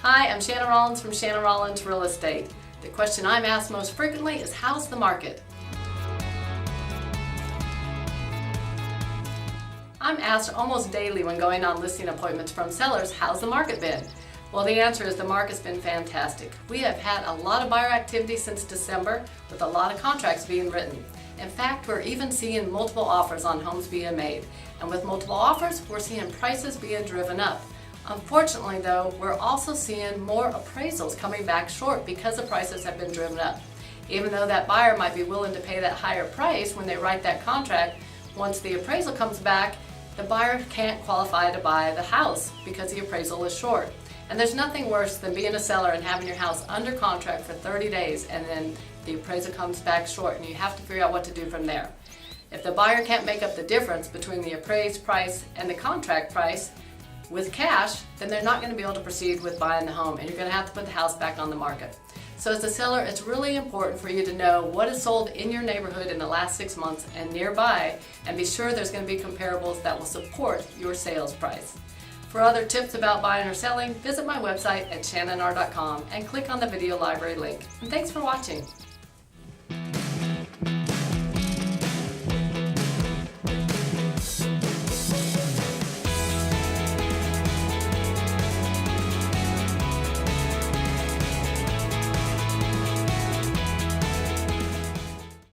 Hi, I'm Shannon Rollings from Shannon Rollings Real Estate. The question I'm asked most frequently is, how's the market? I'm asked almost daily when going on listing appointments from sellers, how's the market been? Well, the answer is the market's been fantastic. We have had a lot of buyer activity since December with a lot of contracts being written. In fact, we're even seeing multiple offers on homes being made. And with multiple offers, we're seeing prices being driven up. Unfortunately though, we're also seeing more appraisals coming back short because the prices have been driven up. Even though that buyer might be willing to pay that higher price when they write that contract, once the appraisal comes back, the buyer can't qualify to buy the house because the appraisal is short. And there's nothing worse than being a seller and having your house under contract for 30 days and then the appraisal comes back short and you have to figure out what to do from there. If the buyer can't make up the difference between the appraised price and the contract price with cash, then they're not going to be able to proceed with buying the home and you're going to have to put the house back on the market. So as a seller, it's really important for you to know what is sold in your neighborhood in the last 6 months and nearby, and be sure there's going to be comparables that will support your sales price. For other tips about buying or selling, visit my website at shannonr.com and click on the video library link. And thanks for watching.